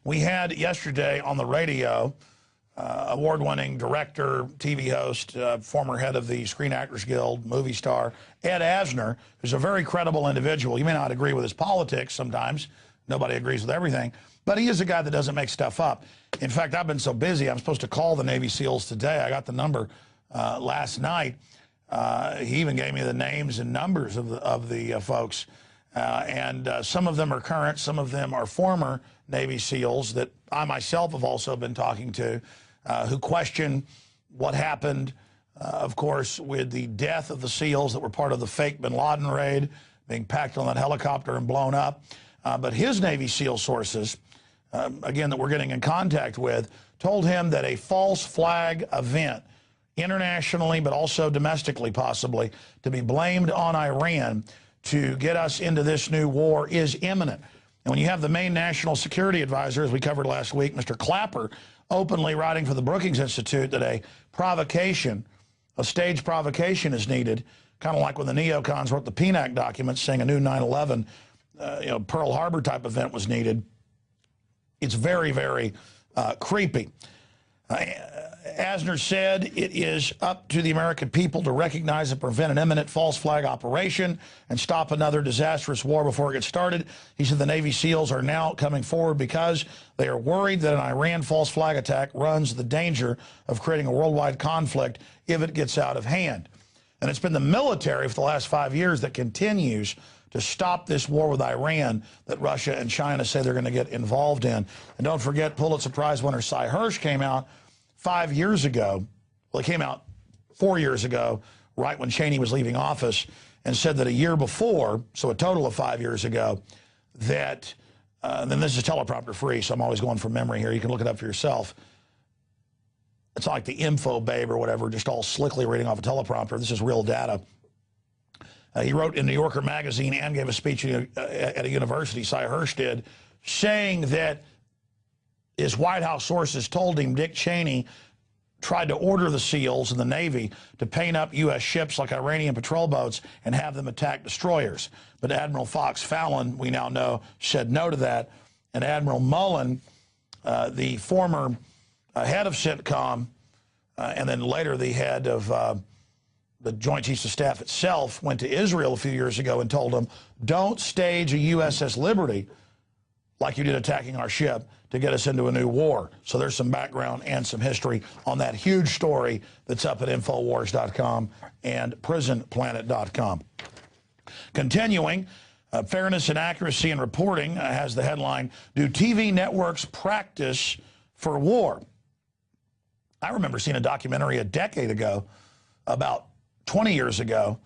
We had yesterday on the radio award-winning director, TV host, former head of the Screen Actors Guild, movie star, Ed Asner, who's a very credible individual. You may not agree with his politics sometimes. Nobody agrees with everything. But he is a guy that doesn't make stuff up. In fact, I've been so busy, I'm supposed to call the Navy SEALs today. I got the number last night. He even gave me the names and numbers of the folks. And some of them are current, some of them are former Navy SEALs that I myself have also been talking to, who question what happened, of course, with the death of the SEALs that were part of the fake bin Laden raid, being packed on that helicopter and blown up. But his Navy SEAL sources, again, that we're getting in contact with, told him that a false flag event, internationally but also domestically possibly, to be blamed on Iran to get us into this new war is imminent. And when you have the main national security advisor, as we covered last week, Mr. Clapper, openly writing for the Brookings Institute that a provocation, a staged provocation is needed, kind of like when the neocons wrote the PNAC documents saying a new 9/11, Pearl Harbor type event was needed. It's very, very creepy. Asner said it is up to the American people to recognize and prevent an imminent false flag operation and stop another disastrous war before it gets started. He said the Navy SEALs are now coming forward because they are worried that an Iran false flag attack runs the danger of creating a worldwide conflict if it gets out of hand. And it's been the military for the last 5 years that continues to stop this war with Iran that Russia and China say they're going to get involved in. And don't forget, Pulitzer Prize winner Cy Hirsch came out 5 years ago, well, it came out 4 years ago, right when Cheney was leaving office, and said that a year before, so a total of 5 years ago, that, then this is teleprompter free, so I'm always going from memory here. You can look it up for yourself. It's not like the info babe or whatever, just all slickly reading off a teleprompter. This is real data. He wrote in New Yorker magazine and gave a speech at a university, Cy Hirsch did, saying that his White House sources told him Dick Cheney tried to order the SEALs and the Navy to paint up U.S. ships like Iranian patrol boats and have them attack destroyers. But Admiral Fox Fallon, we now know, said no to that. And Admiral Mullen, the former head of CENTCOM, and then later the head of the Joint Chiefs of Staff itself, went to Israel a few years ago and told them, don't stage a USS Liberty like you did attacking our ship to get us into a new war. So there's some background and some history on that huge story that's up at Infowars.com and PrisonPlanet.com. Continuing, Fairness and Accuracy in Reporting has the headline, Do TV Networks Practice for War? I remember seeing a documentary a decade ago, about 20 years ago,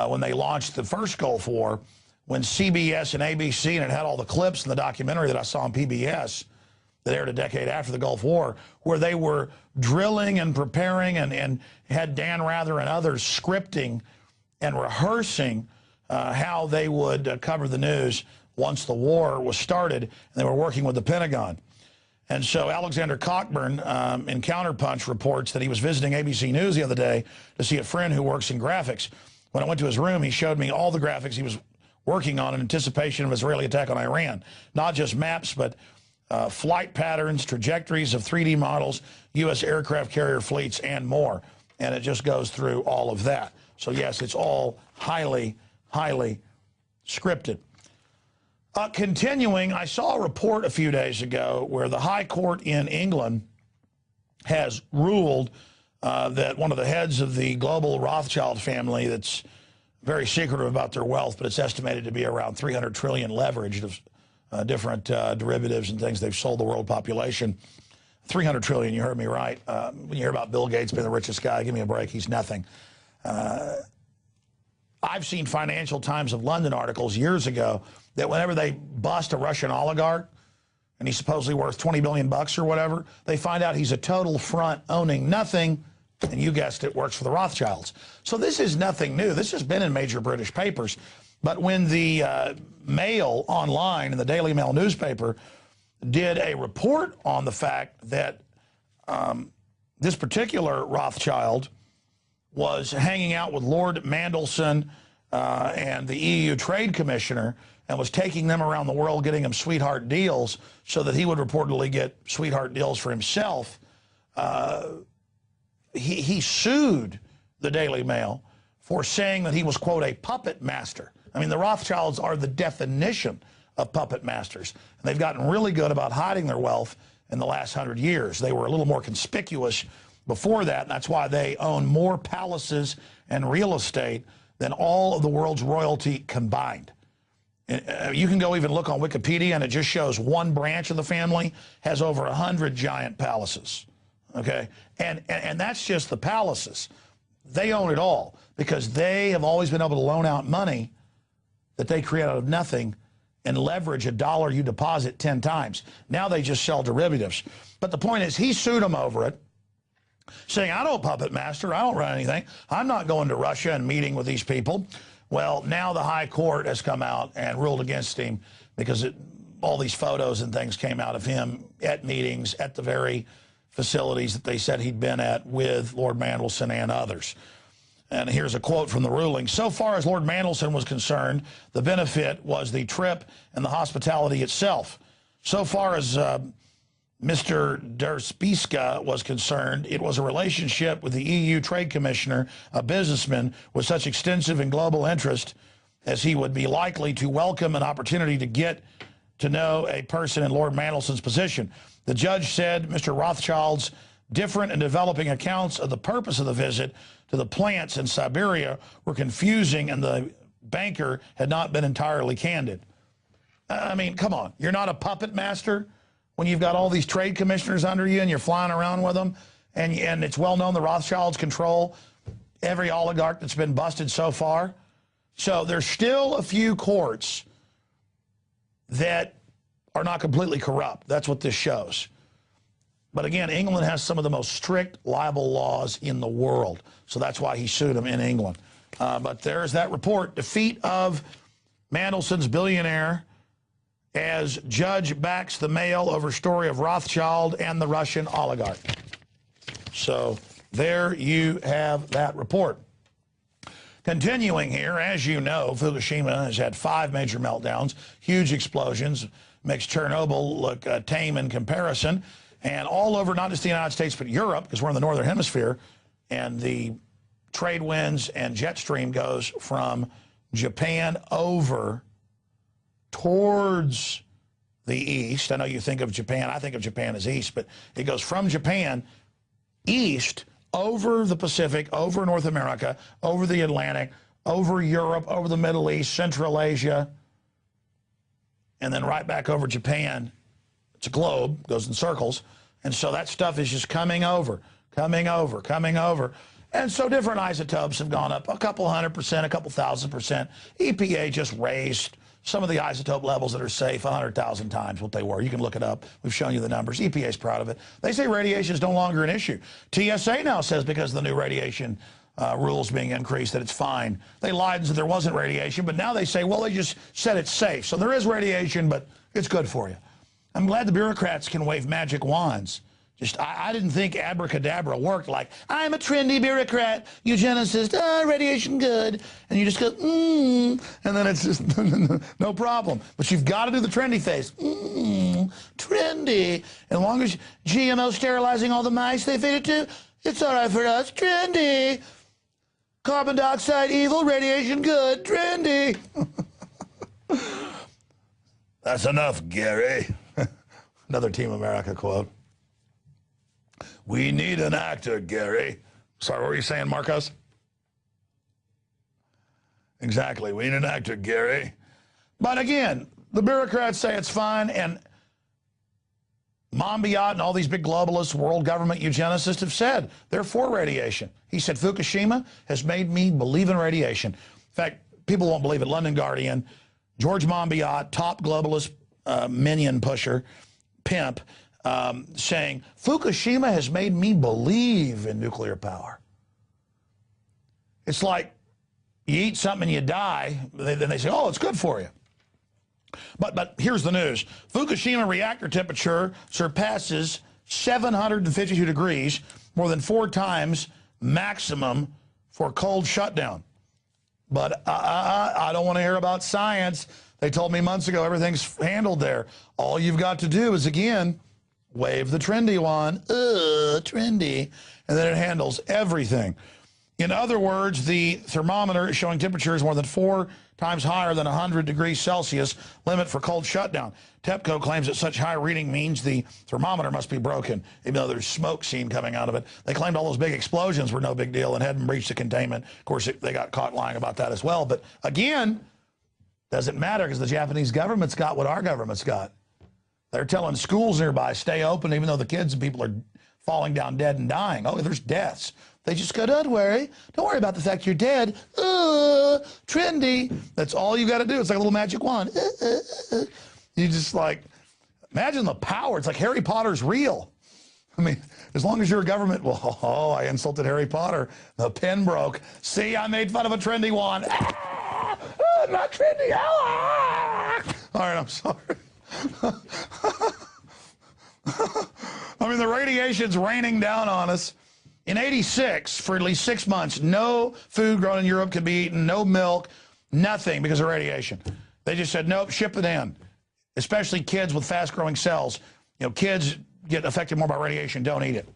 when they launched the first Gulf War, when CBS and ABC, and it had all the clips in the documentary that I saw on PBS that aired a decade after the Gulf War, where they were drilling and preparing and had Dan Rather and others scripting and rehearsing how they would cover the news once the war was started, and they were working with the Pentagon. And so Alexander Cockburn in Counterpunch reports that he was visiting ABC News the other day to see a friend who works in graphics. When I went to his room, he showed me all the graphics he was working on in anticipation of Israeli attack on Iran. Not just maps, but flight patterns, trajectories of 3D models, U.S. aircraft carrier fleets, and more. And it just goes through all of that. So, yes, it's all highly, highly scripted. Continuing, I saw a report a few days ago where the High Court in England has ruled that one of the heads of the global Rothschild family that's very secretive about their wealth, but it's estimated to be around 300 trillion leveraged of different derivatives and things they've sold the world population. 300 trillion, you heard me right. When you hear about Bill Gates being the richest guy, give me a break, he's nothing. I've seen Financial Times of London articles years ago that whenever they bust a Russian oligarch, and he's supposedly worth 20 billion bucks or whatever, they find out he's a total front owning nothing, and you guessed it, works for the Rothschilds. So this is nothing new. This has been in major British papers. But when the Mail online and the Daily Mail newspaper did a report on the fact that this particular Rothschild was hanging out with Lord Mandelson and the EU Trade Commissioner and was taking them around the world, getting them sweetheart deals so that he would reportedly get sweetheart deals for himself. He sued the Daily Mail for saying that he was, quote, a puppet master. I mean, the Rothschilds are the definition of puppet masters. And they've gotten really good about hiding their wealth in the last 100 years. They were a little more conspicuous before that, and that's why they own more palaces and real estate than all of the world's royalty combined. You can go even look on Wikipedia, and it just shows one branch of the family has over 100 giant palaces, okay? And that's just the palaces. They own it all because they have always been able to loan out money that they create out of nothing and leverage a dollar you deposit 10 times. Now they just sell derivatives. But the point is, he sued them over it, saying, I don't puppet master, I don't run anything. I'm not going to Russia and meeting with these people. Well, now the high court has come out and ruled against him because all these photos and things came out of him at meetings at the very facilities that they said he'd been at with Lord Mandelson and others. And here's a quote from the ruling. So far as Lord Mandelson was concerned, the benefit was the trip and the hospitality itself. So far as Mr. Derspiska was concerned, it was a relationship with the EU Trade Commissioner, a businessman with such extensive and global interest as he would be likely to welcome an opportunity to get to know a person in Lord Mandelson's position. The judge said Mr. Rothschild's different and developing accounts of the purpose of the visit to the plants in Siberia were confusing, and the banker had not been entirely candid. I mean, come on. You're not a puppet master when you've got all these trade commissioners under you and you're flying around with them, and it's well known the Rothschilds control every oligarch that's been busted so far. So there's still a few courts that are not completely corrupt. That's what this shows. But again, England has some of the most strict libel laws in the world. So that's why he sued them in England. But there's that report. Defeat of Mandelson's billionaire as judge backs the Mail over story of Rothschild and the Russian oligarch. So there you have that report. Continuing here, as you know, Fukushima has had 5 major meltdowns, huge explosions, makes Chernobyl look tame in comparison. And all over, not just the United States, but Europe, because we're in the northern hemisphere, and the trade winds and jet stream goes from Japan over towards the east. I know you think of Japan, I think of Japan as east, but it goes from Japan east over the Pacific, over North America, over the Atlantic, over Europe, over the Middle East, Central Asia, and then right back over Japan. It's a globe, goes in circles, and so that stuff is just coming over, coming over, coming over. And so different isotopes have gone up a couple 100%, a couple 1,000%. EPA just raised some of the isotope levels that are safe 100,000 times what they were. You can look it up. We've shown you the numbers. EPA is proud of it. They say radiation is no longer an issue. TSA now says because of the new radiation rules being increased that it's fine. They lied and said there wasn't radiation, but now they say, well, they just said it's safe. So there is radiation, but it's good for you. I'm glad the bureaucrats can wave magic wands. I didn't think abracadabra worked like, I'm a trendy bureaucrat, eugenicist, radiation good. And you just go, and then it's just no problem. But you've got to do the trendy face. Trendy. As long as GMO sterilizing all the mice they feed it to, it's all right for us. Trendy. Carbon dioxide evil, radiation good. Trendy. That's enough, Gary. Another Team America quote. We need an actor, Gary. Sorry, what were you saying, Marcos? Exactly. We need an actor, Gary. But again, the bureaucrats say it's fine, and Monbiot and all these big globalists, world government eugenicists have said they're for radiation. He said, Fukushima has made me believe in radiation. In fact, people won't believe it. London Guardian, George Monbiot, top globalist minion pusher, pimp, saying, Fukushima has made me believe in nuclear power. It's like you eat something and you die, then they say, oh, it's good for you. But here's the news. Fukushima reactor temperature surpasses 752 degrees, more than 4 times maximum for cold shutdown. But I don't want to hear about science. They told me months ago everything's handled there. All you've got to do is, again, wave the trendy wand, trendy, and then it handles everything. In other words, the thermometer is showing temperatures more than 4 times higher than 100 degrees Celsius limit for cold shutdown. TEPCO claims that such high reading means the thermometer must be broken, even though there's smoke seen coming out of it. They claimed all those big explosions were no big deal and hadn't breached the containment. Of course, they got caught lying about that as well. But again, doesn't matter because the Japanese government's got what our government's got. They're telling schools nearby, stay open, even though the kids and people are falling down dead and dying. Oh, there's deaths. They just go, don't worry about the fact you're dead. Trendy. That's all you got to do. It's like a little magic wand. You just like, imagine the power. It's like Harry Potter's real. I mean, as long as you're a government, well, oh, I insulted Harry Potter. The pen broke. See, I made fun of a trendy wand. Not trendy. All right, I'm sorry. I mean, the radiation's raining down on us. In '86, for at least 6 months, no food grown in Europe could be eaten, no milk, nothing because of radiation. They just said, nope, ship it in, especially kids with fast-growing cells. You know, kids get affected more by radiation, don't eat it.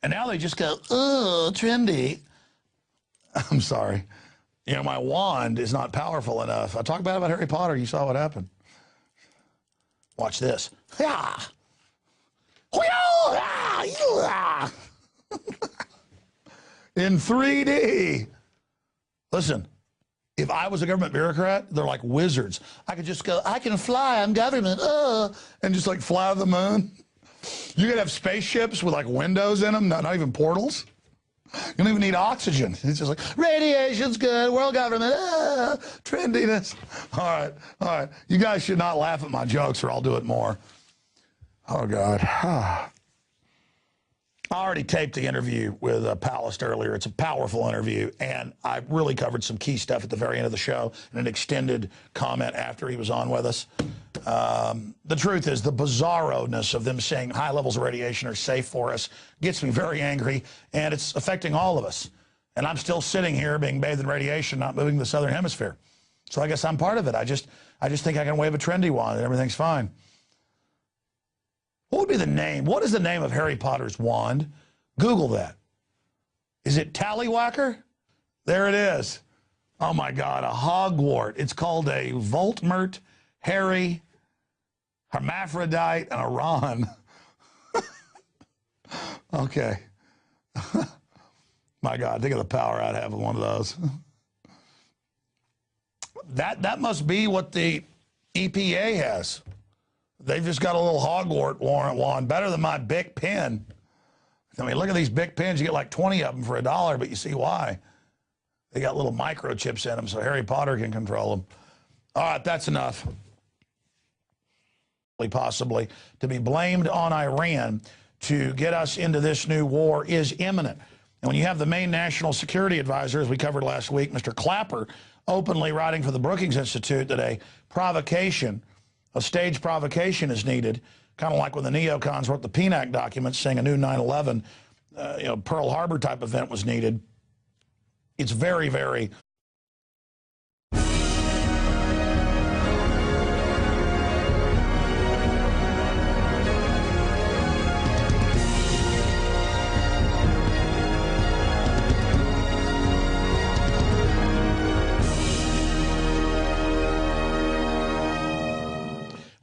And now they just go, trendy. I'm sorry. You know, my wand is not powerful enough. I talked about Harry Potter. You saw what happened. Watch this. In 3D. Listen, if I was a government bureaucrat, they're like wizards. I could just go, I can fly, I'm government, and just like fly to the moon. You could have spaceships with like windows in them, not even portals. You don't even need oxygen. It's just like, radiation's good, world government, trendiness. All right. You guys should not laugh at my jokes or I'll do it more. Oh, God. I already taped the interview with Palast earlier. It's a powerful interview, and I really covered some key stuff at the very end of the show and an extended comment after he was on with us. The truth is, the bizarro-ness of them saying high levels of radiation are safe for us gets me very angry, and it's affecting all of us. And I'm still sitting here being bathed in radiation, not moving to the southern hemisphere. So I guess I'm part of it. I just think I can wave a trendy wand and everything's fine. What would be the name? What is the name of Harry Potter's wand? Google that. Is it Tallywhacker? There it is. Oh, my God, a hogwart. It's called a Voltmert, Harry, Hermaphrodite, and a Ron. Okay. My God, think of the power I'd have with one of those. That must be what the EPA has. They've just got a little hogwart wand, better than my Bic pen. I mean, look at these Bic pens. You get like 20 of them for $1, but you see why. They got little microchips in them so Harry Potter can control them. All right, that's enough. Possibly to be blamed on Iran to get us into this new war is imminent. And when you have the main national security advisor, as we covered last week, Mr. Clapper, openly writing for the Brookings Institute that a staged provocation is needed, kind of like when the neocons wrote the PNAC documents saying a new 9/11, Pearl Harbor type event was needed. It's very, very...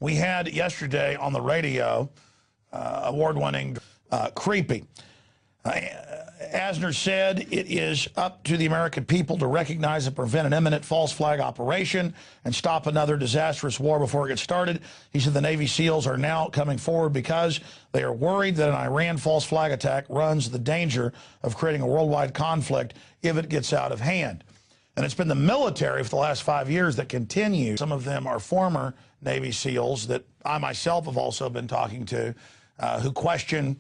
We had yesterday on the radio, award-winning Creepy. Asner said it is up to the American people to recognize and prevent an imminent false flag operation and stop another disastrous war before it gets started. He said the Navy SEALs are now coming forward because they are worried that an Iran false flag attack runs the danger of creating a worldwide conflict if it gets out of hand. And it's been the military for the last 5 years that continue. Some of them are former Navy SEALs that I myself have also been talking to who question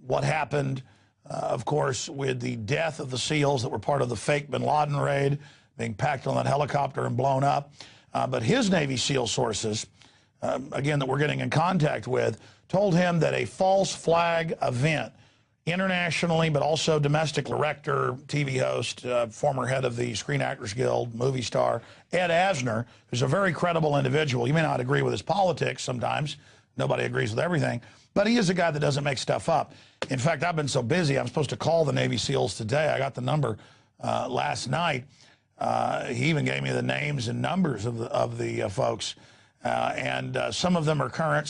what happened, of course, with the death of the SEALs that were part of the fake bin Laden raid, being packed on that helicopter and blown up. But his Navy SEAL sources, again, that we're getting in contact with, told him that a false flag event internationally, but also domestic director, TV host, former head of the Screen Actors Guild, movie star, Ed Asner, who's a very credible individual. You may not agree with his politics sometimes. Nobody agrees with everything. But he is a guy that doesn't make stuff up. In fact, I've been so busy, I'm supposed to call the Navy SEALs today. I got the number last night. He even gave me the names and numbers of the folks. And some of them are current.